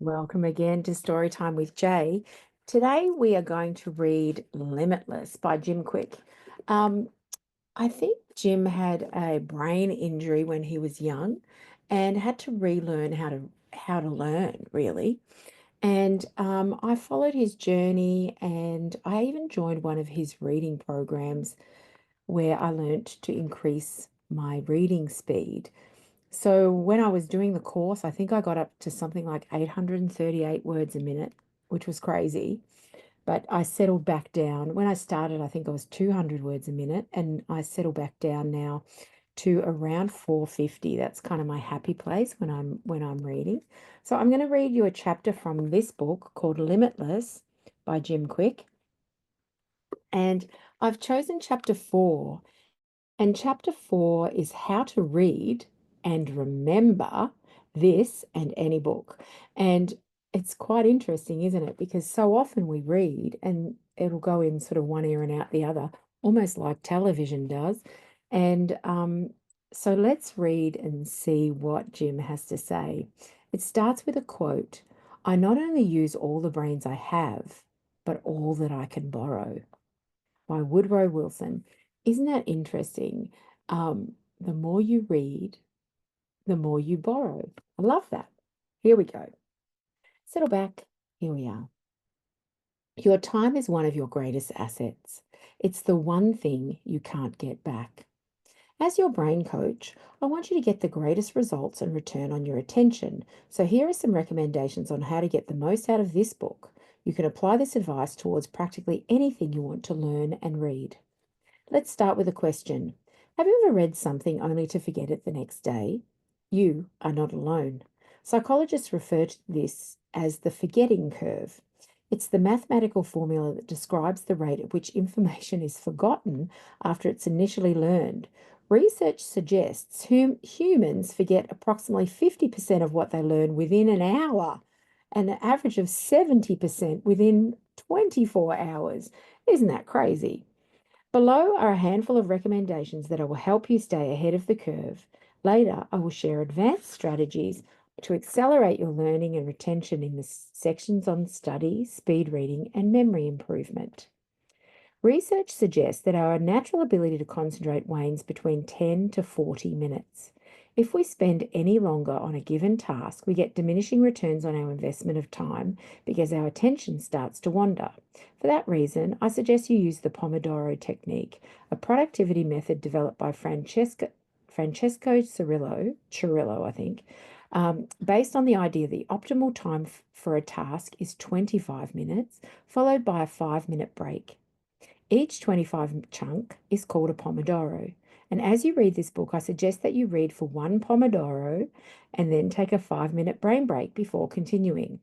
Welcome again to Storytime with Jay. Today we are going to read Limitless by Jim Kwik. Um, I think Jim had a brain injury when he was young and had to relearn how to learn, really. And I followed his journey, and I even joined one of his reading programs where I learnt to increase my reading speed. So when I was doing the course, I think I got up to something like 838 words a minute, which was crazy. But I settled back down. When I started, I think I was 200 words a minute, and I settled back down now to around 450. That's kind of my happy place when I'm reading. So I'm going to read you a chapter from this book called Limitless by Jim Kwik. And I've chosen chapter 4, and chapter 4 is how to read and remember this and any book. And it's quite interesting, isn't it? Because so often we read and it'll go in sort of one ear and out the other, almost like television does. And so let's read and see what Jim has to say. It starts with a quote. I not only use all the brains I have, but all that I can borrow, by Woodrow Wilson. Isn't that interesting? The more you read, the more you borrow. I love that. Here we go. Settle back. Here we are. Your time is one of your greatest assets. It's the one thing you can't get back. As your brain coach, I want you to get the greatest results and return on your attention. So here are some recommendations on how to get the most out of this book. You can apply this advice towards practically anything you want to learn and read. Let's start with a question. Have you ever read something only to forget it the next day? You are not alone. Psychologists refer to this as the forgetting curve. It's the mathematical formula that describes the rate at which information is forgotten after it's initially learned. Research suggests humans forget approximately 50% of what they learn within an hour, and an average of 70% within 24 hours. Isn't that crazy? Below are a handful of recommendations that will help you stay ahead of the curve. Later, I will share advanced strategies to accelerate your learning and retention in the sections on study, speed reading, and memory improvement. Research suggests that our natural ability to concentrate wanes between 10 to 40 minutes. If we spend any longer on a given task, we get diminishing returns on our investment of time because our attention starts to wander. For that reason, I suggest you use the Pomodoro technique, a productivity method developed by Francesco Cirillo, I think, based on the idea the optimal time for a task is 25 minutes, followed by a 5-minute break. Each 25 chunk is called a Pomodoro. And as you read this book, I suggest that you read for one Pomodoro and then take a 5-minute brain break before continuing.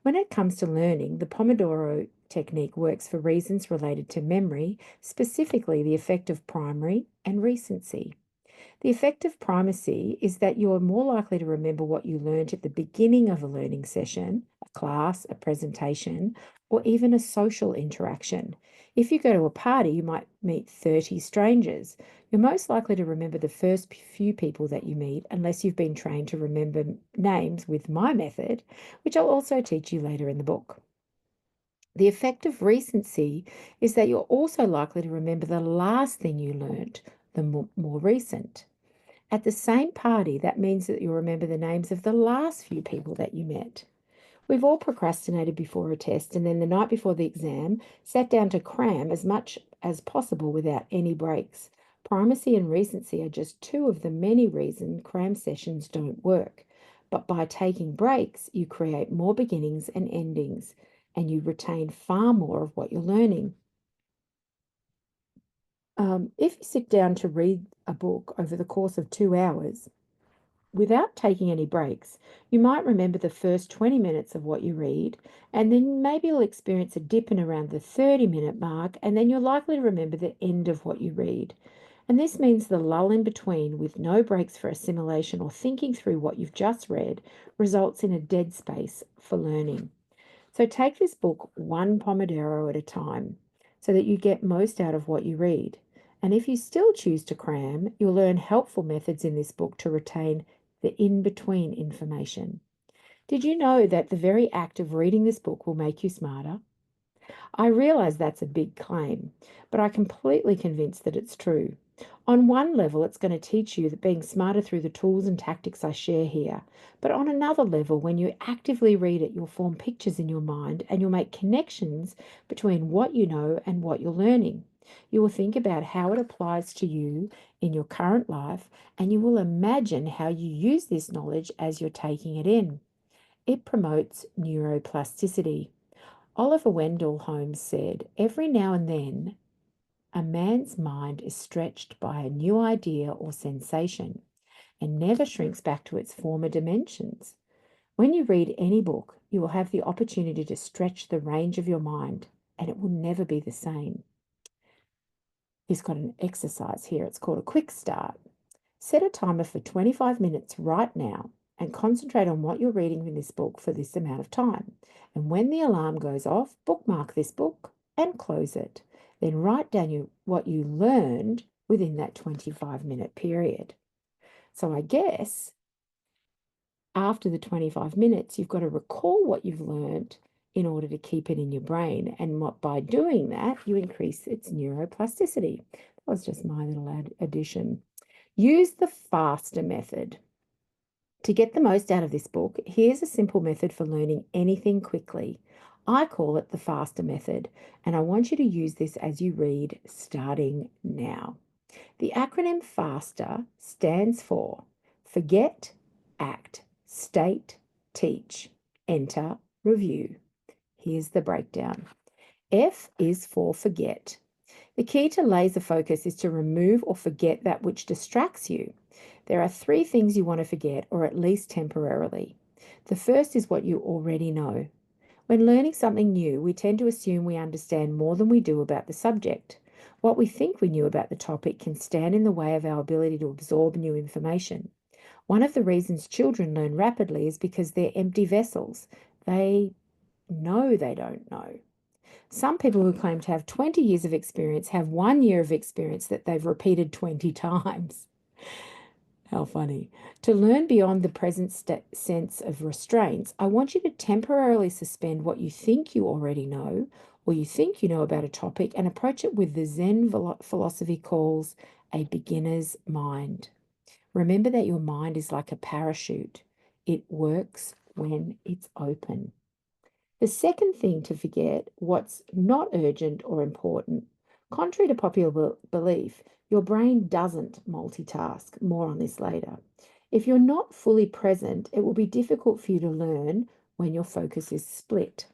When it comes to learning, the Pomodoro technique works for reasons related to memory, specifically the effect of primary and recency. The effect of primacy is that you're more likely to remember what you learned at the beginning of a learning session, a class, a presentation, or even a social interaction. If you go to a party, you might meet 30 strangers. You're most likely to remember the first few people that you meet, unless you've been trained to remember names with my method, which I'll also teach you later in the book. The effect of recency is that you're also likely to remember the last thing you learned, the more recent. At the same party, that means that you'll remember the names of the last few people that you met. We've all procrastinated before a test and then the night before the exam sat down to cram as much as possible without any breaks. Primacy and recency are just two of the many reasons cram sessions don't work. But by taking breaks, you create more beginnings and endings, and you retain far more of what you're learning. If you sit down to read a book over the course of 2 hours, without taking any breaks, you might remember the first 20 minutes of what you read, and then maybe you'll experience a dip in around the 30-minute mark, and then you're likely to remember the end of what you read. And this means the lull in between, with no breaks for assimilation or thinking through what you've just read, results in a dead space for learning. So take this book one Pomodoro at a time so that you get most out of what you read. And if you still choose to cram, you'll learn helpful methods in this book to retain the in-between information. Did you know that the very act of reading this book will make you smarter? I realize that's a big claim, but I'm completely convinced that it's true. On one level, it's going to teach you that being smarter through the tools and tactics I share here. But on another level, when you actively read it, you'll form pictures in your mind and you'll make connections between what you know and what you're learning. You will think about how it applies to you in your current life, and you will imagine how you use this knowledge as you're taking it in. It promotes neuroplasticity. Oliver Wendell Holmes said, "Every now and then, a man's mind is stretched by a new idea or sensation and never shrinks back to its former dimensions." When you read any book, you will have the opportunity to stretch the range of your mind, and it will never be the same. He's got an exercise here. It's called a quick start. Set a timer for 25 minutes right now and concentrate on what you're reading in this book for this amount of time. And when the alarm goes off, bookmark this book and close it. Then write down what you learned within that 25-minute period. So I guess after the 25 minutes, you've got to recall what you've learned in order to keep it in your brain. And by doing that, you increase its neuroplasticity. That was just my little addition. Use the FASTER method. To get the most out of this book, here's a simple method for learning anything quickly. I call it the FASTER method, and I want you to use this as you read starting now. The acronym FASTER stands for Forget, Act, State, Teach, Enter, Review. Here's the breakdown. F is for forget. The key to laser focus is to remove or forget that which distracts you. There are 3 things you want to forget, or at least temporarily. The first is what you already know. When learning something new, we tend to assume we understand more than we do about the subject. What we think we knew about the topic can stand in the way of our ability to absorb new information. One of the reasons children learn rapidly is because they're empty vessels. They know they don't know. Some people who claim to have 20 years of experience have 1 year of experience that they've repeated 20 times. How funny. To learn beyond the present sense of restraints, I want you to temporarily suspend what you think you already know or you think you know about a topic and approach it with the Zen philosophy calls a beginner's mind. Remember that your mind is like a parachute. It works when it's open. The second thing to forget, what's not urgent or important. Contrary to popular belief, your brain doesn't multitask. More on this later. If you're not fully present, it will be difficult for you to learn when your focus is split.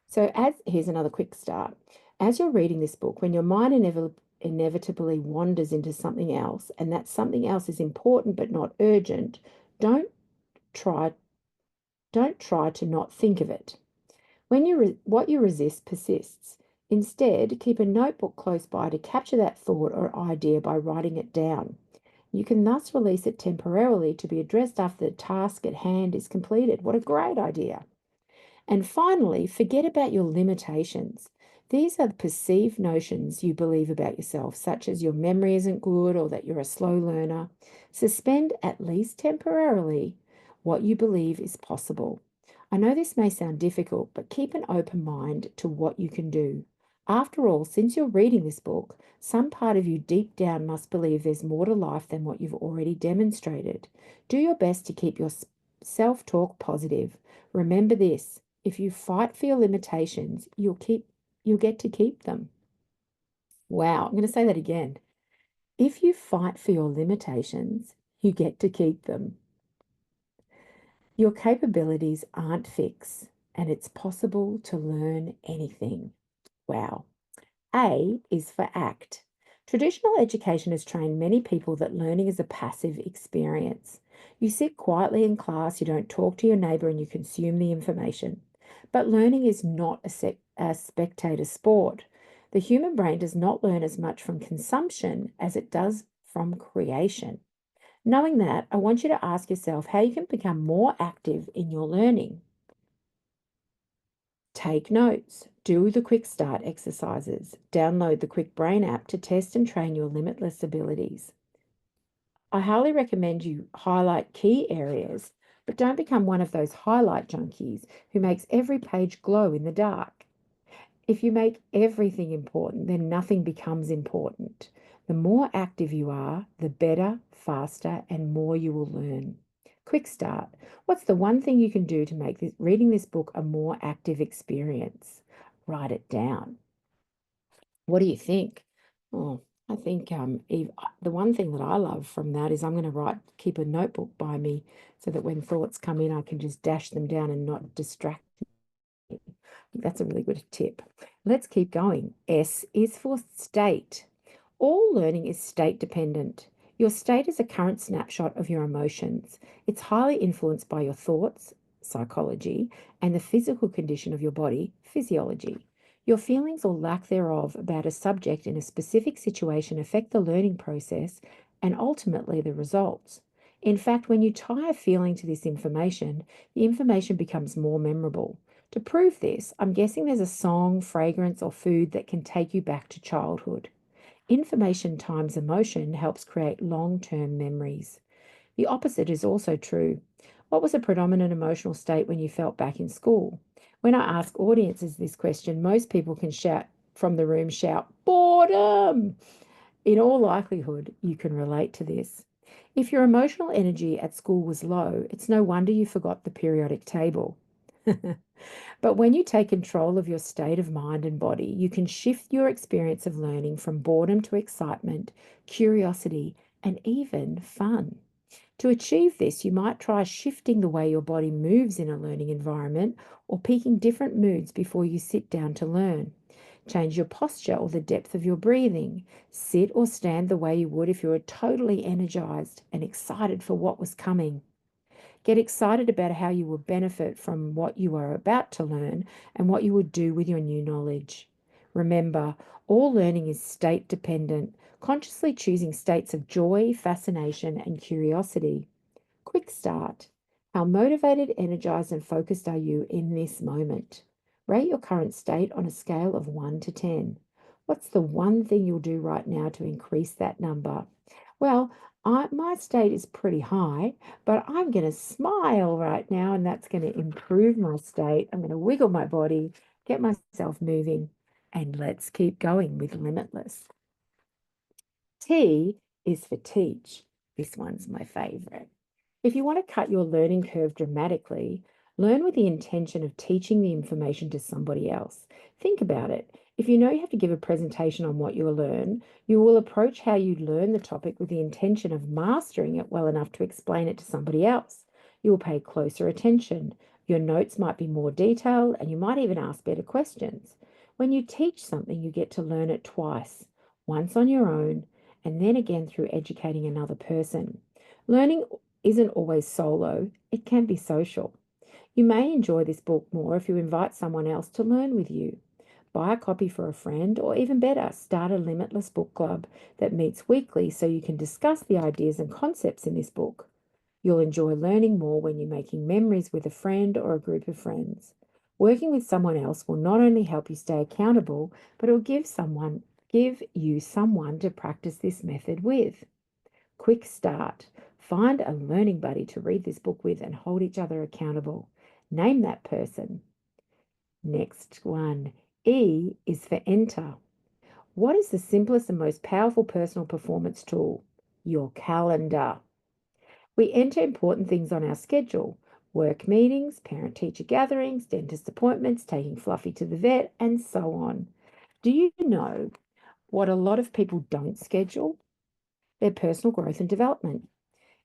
So here's another quick start. As you're reading this book, when your mind inevitably wanders into something else, and that something else is important but not urgent, don't try to not think of it. What you resist persists. Instead, keep a notebook close by to capture that thought or idea by writing it down. You can thus release it temporarily to be addressed after the task at hand is completed. What a great idea! And finally, forget about your limitations. These are the perceived notions you believe about yourself, such as your memory isn't good or that you're a slow learner. Suspend, at least temporarily, what you believe is possible. I know this may sound difficult, but keep an open mind to what you can do. After all, since you're reading this book, some part of you deep down must believe there's more to life than what you've already demonstrated. Do your best to keep your self-talk positive. Remember this, if you fight for your limitations, you'll get to keep them. Wow, I'm going to say that again. If you fight for your limitations, you get to keep them. Your capabilities aren't fixed, and it's possible to learn anything. Wow. A is for ACT. Traditional education has trained many people that learning is a passive experience. You sit quietly in class, you don't talk to your neighbour, and you consume the information. But learning is not a spectator sport. The human brain does not learn as much from consumption as it does from creation. Knowing that, I want you to ask yourself how you can become more active in your learning. Take notes, do the quick start exercises, download the Quick Brain app to test and train your limitless abilities. I highly recommend you highlight key areas but don't become one of those highlight junkies who makes every page glow in the dark. If you make everything important, then nothing becomes important. The more active you are, the better, faster, and more you will learn. Quick start. What's the one thing you can do to make reading this book a more active experience? Write it down. What do you think? Oh, I think the one thing that I love from that is I'm going to keep a notebook by me so that when thoughts come in, I can just dash them down and not distract. That's a really good tip. Let's keep going. S is for state. All learning is state dependent. Your state is a current snapshot of your emotions. It's highly influenced by your thoughts, psychology, and the physical condition of your body, physiology. Your feelings or lack thereof about a subject in a specific situation affect the learning process and ultimately the results. In fact, when you tie a feeling to this information, the information becomes more memorable. To prove this, I'm guessing there's a song, fragrance, or food that can take you back to childhood. Information times emotion helps create long-term memories. The opposite is also true. What was a predominant emotional state when you felt back in school? When I ask audiences this question, most people can shout from the room, boredom. In all likelihood, you can relate to this. If your emotional energy at school was low, it's no wonder you forgot the periodic table. But when you take control of your state of mind and body, you can shift your experience of learning from boredom to excitement, curiosity, and even fun. To achieve this, you might try shifting the way your body moves in a learning environment or picking different moods before you sit down to learn. Change your posture or the depth of your breathing. Sit or stand the way you would if you were totally energized and excited for what was coming. Get excited about how you will benefit from what you are about to learn and what you would do with your new knowledge. Remember, all learning is state dependent, consciously choosing states of joy, fascination, and curiosity. Quick start. How motivated, energized, and focused are you in this moment? Rate your current state on a scale of 1 to 10. What's the one thing you'll do right now to increase that number? Well, my state is pretty high, but I'm going to smile right now, and that's going to improve my state. I'm going to wiggle my body, get myself moving, and let's keep going with Limitless. T is for teach. This one's my favorite. If you want to cut your learning curve dramatically, learn with the intention of teaching the information to somebody else. Think about it. If you know you have to give a presentation on what you will learn, you will approach how you learn the topic with the intention of mastering it well enough to explain it to somebody else. You will pay closer attention. Your notes might be more detailed, and you might even ask better questions. When you teach something, you get to learn it twice, once on your own, and then again through educating another person. Learning isn't always solo, it can be social. You may enjoy this book more if you invite someone else to learn with you. Buy a copy for a friend, or even better, start a Limitless book club that meets weekly so you can discuss the ideas and concepts in this book. You'll enjoy learning more when you're making memories with a friend or a group of friends. Working with someone else will not only help you stay accountable, but it will give you someone to practice this method with. Quick start. Find a learning buddy to read this book with and hold each other accountable. Name that person. Next one. E is for enter. What is the simplest and most powerful personal performance tool? Your calendar. We enter important things on our schedule: work meetings, parent-teacher gatherings, dentist appointments, taking Fluffy to the vet, and so on. Do you know what a lot of people don't schedule? Their personal growth and development.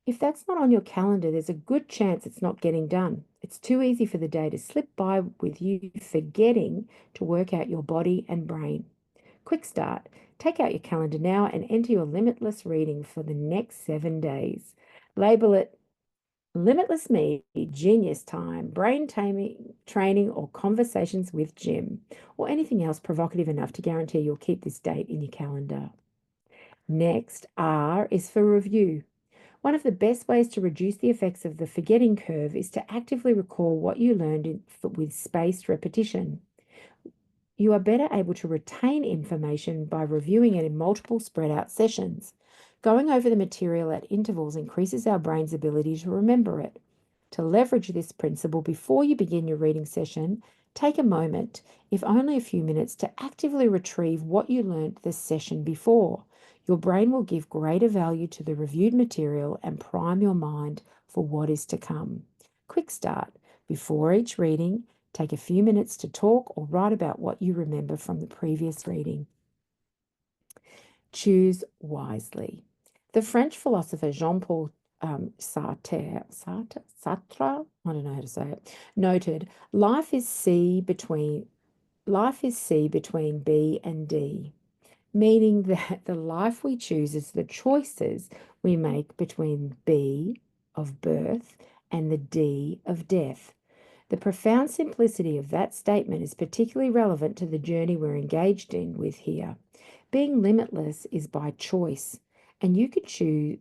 If that's not on your calendar, there's a good chance it's not getting done. It's too easy for the day to slip by with you forgetting to work out your body and brain. Quick start. Take out your calendar now and enter your Limitless reading for the next 7 days. Label it Limitless Me, Genius Time, Brain Training, or Conversations with Jim, or anything else provocative enough to guarantee you'll keep this date in your calendar. Next, R is for review. One of the best ways to reduce the effects of the forgetting curve is to actively recall what you learned with spaced repetition. You are better able to retain information by reviewing it in multiple spread out sessions. Going over the material at intervals increases our brain's ability to remember it. To leverage this principle before you begin your reading session, take a moment, if only a few minutes, to actively retrieve what you learned the session before. Your brain will give greater value to the reviewed material and prime your mind for what is to come. Quick start. Before each reading, take a few minutes to talk or write about what you remember from the previous reading. Choose wisely. The French philosopher Jean-Paul Sartre, I don't know how to say it, noted, life is C between B and D, meaning that the life we choose is the choices we make between B of birth and the D of death. The profound simplicity of that statement is particularly relevant to the journey we're engaged in with here. Being limitless is by choice, and you choose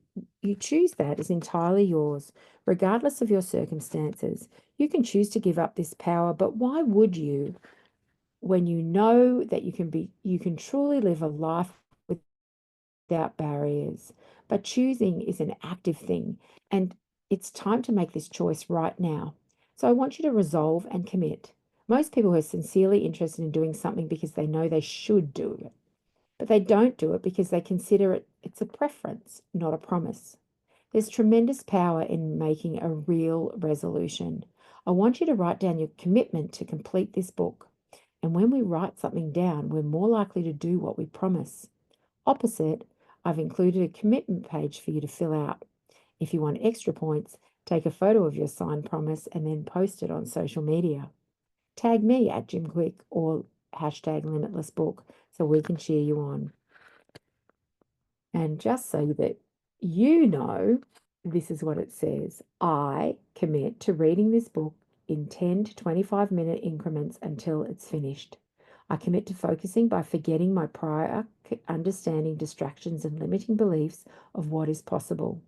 that is entirely yours, regardless of your circumstances. You can choose to give up this power, but why would you when you know that you can truly live a life without barriers? But choosing is an active thing, and it's time to make this choice right now. So I want you to resolve and commit. Most people are sincerely interested in doing something because they know they should do it, but they don't do it because they consider it's a preference, not a promise. There's tremendous power in making a real resolution. I want you to write down your commitment to complete this book. And when we write something down, we're more likely to do what we promise. Opposite, I've included a commitment page for you to fill out. If you want extra points, take a photo of your signed promise and then post it on social media. Tag me at Jim Kwik or hashtag Limitless Book so we can cheer you on. And just so that you know, this is what it says. I commit to reading this book in 10 to 25-minute increments until it's finished. I commit to focusing by forgetting my prior understanding, distractions, and limiting beliefs of what is possible.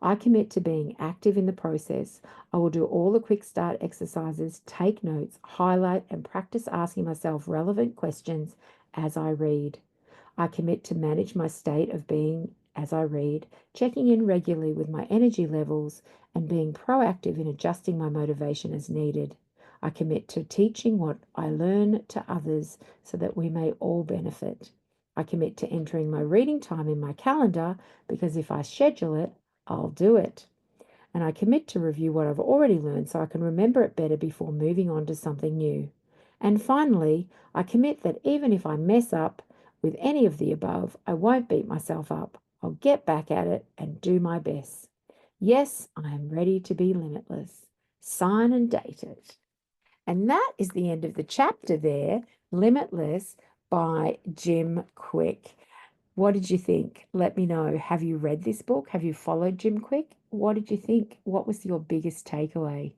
I commit to being active in the process. I will do all the quick start exercises, take notes, highlight, and practice asking myself relevant questions as I read. I commit to manage my state of being as I read, checking in regularly with my energy levels, and being proactive in adjusting my motivation as needed. I commit to teaching what I learn to others so that we may all benefit. I commit to entering my reading time in my calendar because if I schedule it, I'll do it. And I commit to review what I've already learned so I can remember it better before moving on to something new. And finally, I commit that even if I mess up with any of the above, I won't beat myself up. I'll get back at it and do my best. Yes, I am ready to be limitless. Sign and date it. And that is the end of the chapter there, Limitless by Jim Kwik. What did you think? Let me know. Have you read this book? Have you followed Jim Kwik? What did you think? What was your biggest takeaway?